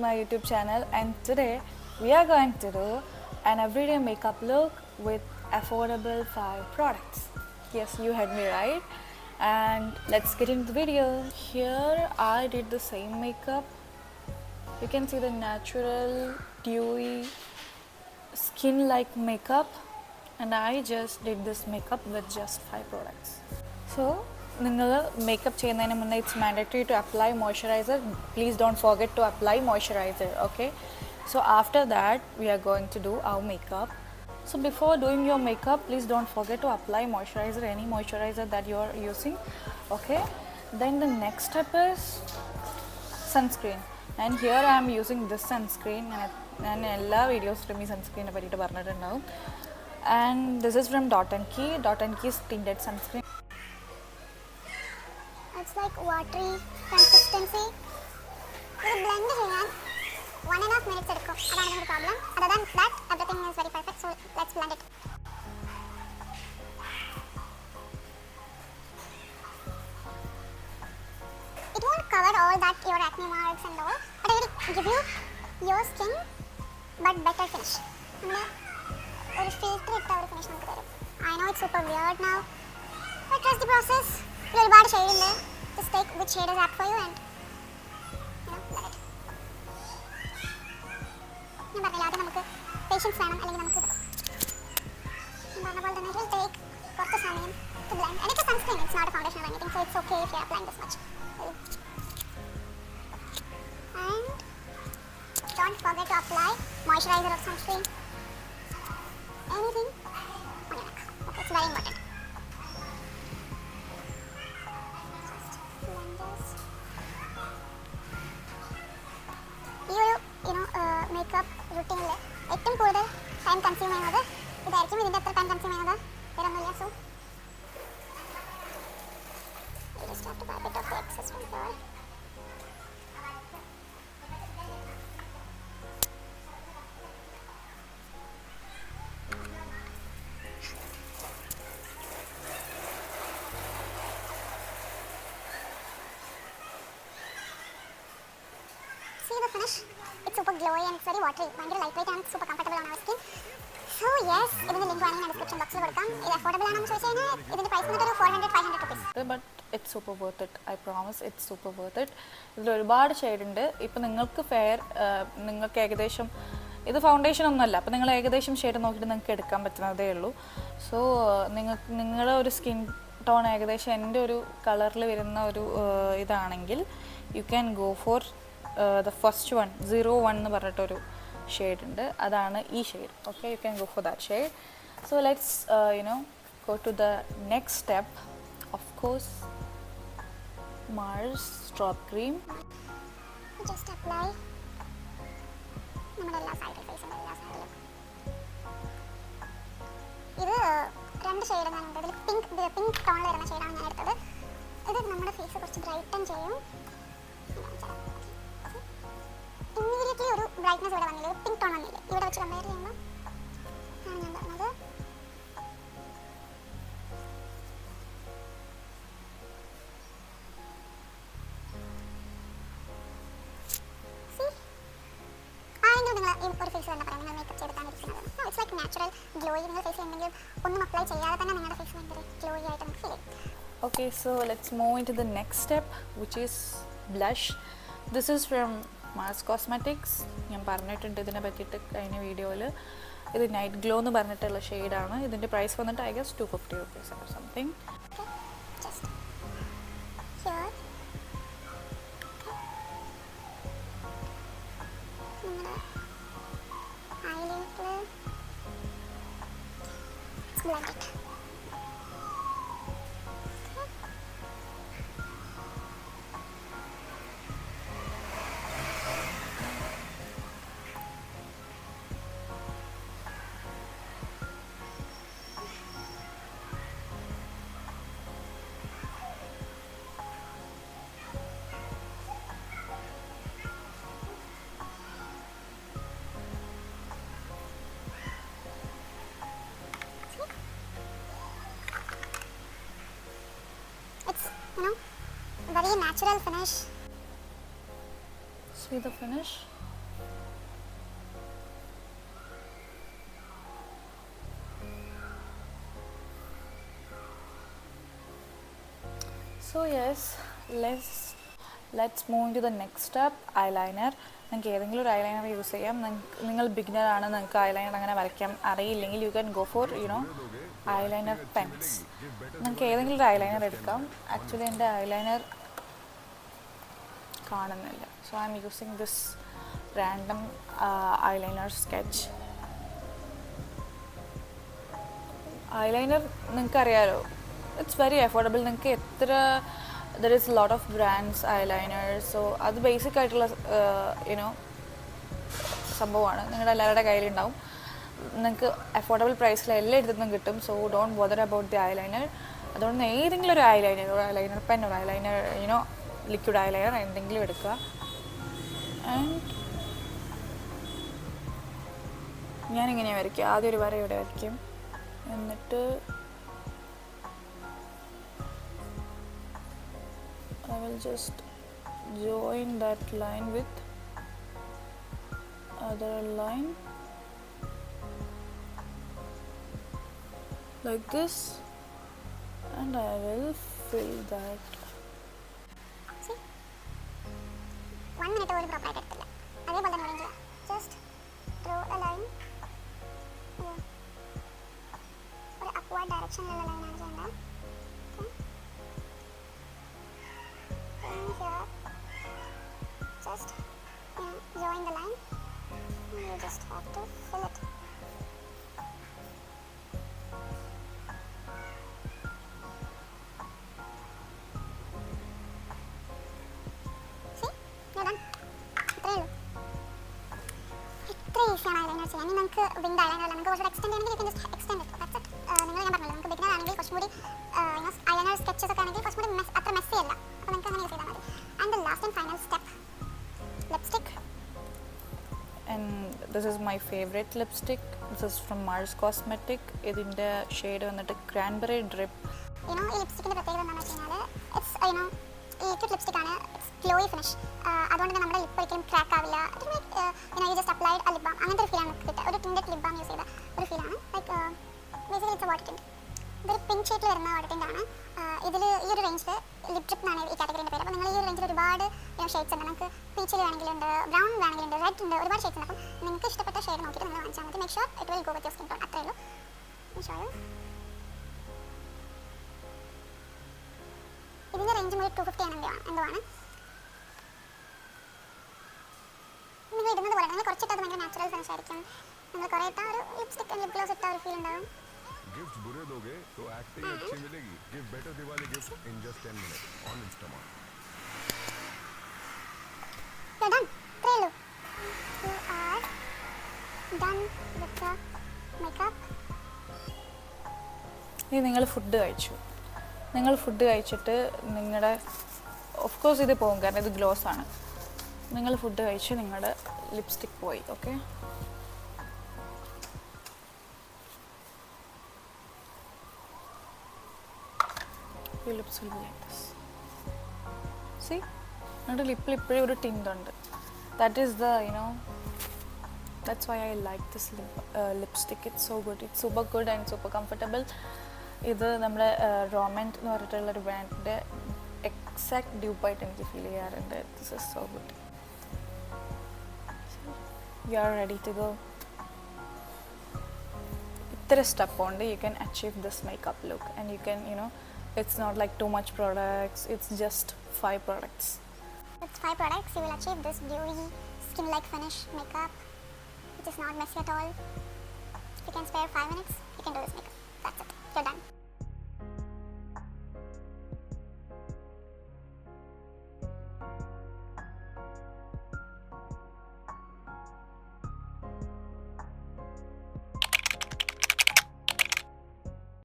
my YouTube channel, and today we are going to do an everyday makeup look with affordable 5 products. Yes, you heard me right. And let's get into the video. Here I did the same makeup. You can see the natural dewy skin like makeup, and I just did this makeup with just 5 products. So നിങ്ങൾ makeup ചെയ്യുന്നതിന് മുന്നേ it's mandatory to apply moisturiser. Please don't forget to apply moisturiser. Okay, so after that we are going to do our makeup. So before doing your makeup, please don't forget to apply moisturizer, any moisturizer that you are using. Okay, then the next step is sunscreen, and here I am using this sunscreen, and എല്ലാ വീഡിയോസിലും ഈ സൺസ്ക്രീനെ പറ്റിയിട്ട് പറഞ്ഞിട്ടുണ്ടാവും. And this is from Key's Tinted Sunscreen. It's like watery consistency. It blend ചെയ്യാൻ 1.5 minutes എടുക്കും. അതാണ് നമ്മുടെ problem. Other than that, everything is very perfect. So let's blend it. It won't cover all that your acne marks and all, but it will give you your skin but better finish. നമ്മുടെ ഒരു filter ഇട്ട ഒരു finish നമുക്ക് തരും. I know it's super weird now, but trust the process. ഇതിൽ ഒരുപാട് shade ഉണ്ട്. Just take which shade is apt for you and let it. ഞാൻ പറഞ്ഞില്ല, ആദ്യം നമുക്ക് പേഷ്യൻസ് വേണം, അല്ലെങ്കിൽ നമുക്ക് പറഞ്ഞ പോലെ തന്നെ it will take കുറച്ച് സമയം to blend. And it's a sunscreen, it's not a foundation or anything, so it's okay if you're applying this much. And don't forget to apply moisturizer or sunscreen, anything on your neck. Okay, it's very important. Makeup റുട്ടീനിൽ ഏറ്റവും കൂടുതൽ time consume ചെയ്യുന്നത് ഇതായിരിക്കും. ഇതിൻ്റെ എത്ര time consume ചെയ്യുന്നത് വേറൊന്നുമില്ല. So just have to buy a bit of the excess from here. See the finish? It's super glowy and it's very watery. ഭയങ്കര ലൈറ്റ് വെയിറ്റ് ആണ്. Super comfortable on our skin. So yes, ഇതിന്റെ link വേണമെങ്കിൽ ഞാൻ description ബോക്സിൽ കൊടുക്കാം. ഇത് affordable ആണെന്ന് ചോദിച്ചു കഴിഞ്ഞാൽ ഇതിന്റെ പ്രൈസ് വന്നിട്ട് ഒരു 400-500 rupees. But it's super worth it. I promise it's super worth it. ഇതിൽ ഒരുപാട് ഷെയ്ഡ് ഉണ്ട്. ഇപ്പോൾ നിങ്ങൾക്ക് നിങ്ങൾക്ക് ഏകദേശം ഇത് ഫൗണ്ടേഷൻ ഒന്നുമല്ല, അപ്പോൾ നിങ്ങൾ ഏകദേശം ഷെയ്ഡ് നോക്കിയിട്ട് നിങ്ങൾക്ക് എടുക്കാൻ പറ്റുന്നതേ ഉള്ളൂ. സോ നിങ്ങളുടെ ഒരു സ്കിൻ ടോൺ ഏകദേശം എൻ്റെ ഒരു കളറിൽ വരുന്ന ഒരു ഇതാണെങ്കിൽ U can go four the first one 01 എന്ന് പറഞ്ഞിട്ടൊരു ഷെയ്ഡ് ഉണ്ട്. അതാണ് ഈ shade. Okay, U can go for that shade. So let's go to the next step. Of course, Mars Strobe Cream. Just apply നമ്മുടെ എല്ലാ സൈഡിൽ, ഫേസിൻ്റെ എല്ലാ സൈഡിലും. ഇത് 2 ഷെയ്ഡ് ഞാനുണ്ട്. ഇതിൽ പിങ്ക് ടോണിൽ വരുന്ന ഷെയ്ഡാണ് ഞാൻ എടുത്തത്. ഇത് നമ്മുടെ ഫേസ് കുറച്ച് ബ്രൈറ്റൻ ചെയ്യും. ഇമ്മീഡിയറ്റ്ലി ഒരു ബ്രൈറ്റ്നസ് ഇവിടെ വന്നില്ല, ഒരു പിങ്ക് ടോൺ വന്നില്ല. ഇവിടെ വെച്ച് കമ്പയർ ചെയ്യുമ്പോൾ ആണ് ഞാൻ പറഞ്ഞത്. ആരെങ്കിലും നിങ്ങൾ ഒരു ഫേസ് തന്നെ പറയാം, നിങ്ങൾ മേക്കപ്പ് ചെയ്തിട്ടാണിരിക്കുന്നത്. It's like natural glowy. നിങ്ങൾ ഫേസിൽ എന്തെങ്കിലും ഒന്നും അപ്ലൈ ചെയ്യാതെ തന്നെ നിങ്ങളുടെ ഫേസ് ഭയങ്കര ഗ്ലോയി ആയിട്ട് നമുക്ക് ഫീൽ ചെയ്യും. Okay, so let's move into the next step, which is blush. This is from Mars Cosmetics. ഞാൻ പറഞ്ഞിട്ടുണ്ട് ഇതിനെ പറ്റിയിട്ട് കഴിഞ്ഞ വീഡിയോയിൽ. ഇത് നൈറ്റ് ഗ്ലോ എന്ന് പറഞ്ഞിട്ടുള്ള ഷെയ്ഡാണ്. ഇതിൻ്റെ പ്രൈസ് വന്നിട്ട് I guess 250 rupees or something. Blend it. Very natural finish. See the finish? So yes, let's move into the next step, eyeliner. നിങ്ങൾക്ക് ഏതെങ്കിലും ഒരു ഐലൈനർ യൂസ് ചെയ്യാം. നിങ്ങൾ ബിഗിനർ ആണ്, നിങ്ങൾക്ക് ഐലൈനർ അങ്ങനെ വരയ്ക്കാൻ അറിയില്ലെങ്കിൽ you can go for eyeliner pens. നിങ്ങൾക്ക് ഏതെങ്കിലും ഒരു ഐലൈനർ എടുക്കാം. ആക്ച്വലി എൻ്റെ ഐലൈനർ കാണുന്നില്ല, so I am using this random eyeliner sketch. Eyeliner നിങ്ങൾക്കറിയാലോ, ഇറ്റ്സ് വെരി അഫോർഡബിൾ. നിങ്ങൾക്ക് എത്ര there is lot of brands eyeliners, so അത് ബേസിക് ആയിട്ടുള്ള സംഭവമാണ്, നിങ്ങളുടെ എല്ലാവരുടെ കയ്യിലുണ്ടാവും. നിങ്ങൾക്ക് അഫോർഡബിൾ പ്രൈസിൽ എല്ലാ ഇടത്തുനിന്നും കിട്ടും. So don't bother about the eyeliner. അതുകൊണ്ട് ഏതെങ്കിലും ഒരു ഐലൈനർ പെൻ, ഒരു ഐലൈനർ ലിക്വിഡ് ഐലൈനർ എന്തെങ്കിലും എടുക്കുക. ആൻഡ് ഞാനിങ്ങനെയാണ് വരയ്ക്കുക. ആദ്യം ഒരു വര ഇവിടെ വരയ്ക്കും, എന്നിട്ട് I will just join that line with other line like this, and I will fill that. See, 1 minute ഒരു പ്രോപ്പർ ആയിട്ട് എടുത്തില്ല. അതേപോലെ തന്നെ വരയ്ക്കുക. Just draw a line. ഒരു upward directionലുള്ള ലൈനാണ് ചെയ്യേണ്ടത്. Here, just join the line. You just have to fill it. See, you're done. ഇത്ര ഈസിയാണ് ഐലൈനർ ചെയ്യാൻ. ഇനി നമുക്ക് വിങ്ഡ് ഐലൈനർ അല്ല, നമുക്ക് കുറച്ചുകൂടി എക്സ്റ്റെൻഡ് ചെയ്യണമെങ്കിൽ you can just extend it. That's it. നിങ്ങൾ ഞാൻ പറഞ്ഞല്ലോ, നമുക്ക് ബിഗിനർ ആണെങ്കിൽ കുറച്ചും കൂടി ഐലൈനർ സ്കെച്ചസ് ഒക്കെ ആണെങ്കിൽ കുറച്ചും കൂടി അത്ര മെസ്സി അല്ല, അപ്പോൾ നിങ്ങൾക്ക് അങ്ങനെ യൂസ് ചെയ്താൽ മതി. And the last and final step, lipstick. And this is my favorite lipstick. This is from Mars Cosmetic. ഇതിൻ്റെ ഷെയ്ഡ് വന്നിട്ട് cranberry drip. ഈ ലിപ്സ്റ്റിക്കിൻ്റെ പ്രത്യേകത എന്താണെന്ന് വെച്ച് കഴിഞ്ഞാൽ ഇറ്റ്സ് ലിക്വിഡ് ലിപ്സ്റ്റിക് ആണ്. It's glowy finish. അതുകൊണ്ട് തന്നെ നമ്മുടെ ലിപ്പ് ഒരിക്കലും ക്രാക്ക് ആവില്ല. You just applied a lip balm, അങ്ങനത്തെ ഒരു ഫീലാണ് നമുക്ക് കിട്ടുക. ഒരു ടിൻറ്റഡ് ലിപ് ബാം യൂസ് ചെയ്ത ഒരു ഫീലാണ്. Like basically it's A water tint. ഇതൊരു പിങ്ക് ഷെയ്ഡിൽ വരുന്ന വാട്ടർ ടിൻറ്റാണ്. ഇതിൽ ഈ ഒരു റേഞ്ചിൽ ലിപ് ഡ്രിപ്പ് എന്നാണ് ഈ കാറ്റഗറിൻ്റെ പേര്. അപ്പോൾ നിങ്ങൾ ഈ ഒരു റേഞ്ചിൽ ഒരുപാട് ഷെയ്ഡ്സ് ഉണ്ട്. നമുക്ക് പീച്ചിൽ വേണമെങ്കിലുണ്ട്, ബ്രൗൺ വേണമെങ്കിലുണ്ട്, റെഡ് ഉണ്ട്, ഒരുപാട് ഷെയ്ഡ്സ് ഉണ്ട്. അപ്പം നിങ്ങൾക്ക് ഇഷ്ടപ്പെട്ട ഷെയ്ഡ് നോക്കിയിട്ട് നിങ്ങൾ വാങ്ങിച്ചാൽ മതി. Make sure it will go with your skin tone. അത്രയേ ഉള്ളൂ. ഇതിൻ്റെ റേഞ്ചും ഒരു 250 എന്തോ ആണ്. നിങ്ങൾ ഇടുന്നത് പോലെ നിങ്ങൾ കുറച്ചിട്ടത് ഭയങ്കര നാച്ചുറൽ ഫിനിഷ് ആയിരിക്കും. നിങ്ങൾ കുറേ ഇട്ടാൽ ഒരു ലിപ്സ്റ്റിക് ലിപ് ഗ്ലോസ് ഇട്ടാൽ ഒരു ഫീൽ ഉണ്ടാവും. गिफ्ट्स बुरे दोगे तो एक्टिंग अच्छी मिलेगी. Give better Diwali gift in just 10 minutes on Instamart. You're done. Trailu. You are done with the makeup. ഇനി നിങ്ങൾ ഫുഡ് കഴിച്ചു. നിങ്ങൾ ഫുഡ് കഴിച്ചിട്ട് നിങ്ങളുടെ ഓഫ് കോഴ്സ് ഇത് പോകും, കാരണം ഇത് ഗ്ലോസ് ആണ്. നിങ്ങൾ ഫുഡ് കഴിച്ച് നിങ്ങളുടെ ലിപ്സ്റ്റിക് പോയി. Okay, your lips will be like this. See, നമ്മുടെ ലിപ്പിൽ ഇപ്പോഴും ഒരു ടിൻ്റ് ഉണ്ട്. That is the that's why I like this lipstick. It's so good. It's super good and super comfortable. ഇത് നമ്മുടെ റോമൻറ്റ് എന്ന് പറഞ്ഞിട്ടുള്ളൊരു ബ്രാൻഡിൻ്റെ എക്സാക്ട് ഡ്യൂപ്പായിട്ട് എനിക്ക് ഫീൽ ചെയ്യാറുണ്ട്. This is so good. You are ready to go. ഇത്ര സ്റ്റെപ്പ് കൊണ്ട് you can achieve this makeup look and you can it's not like too much products, it's just 5 products. With 5 products you will achieve this dewy skin like finish makeup which is not messy at all. You can spare 5 minutes, you can do this makeup. That's it, you're done.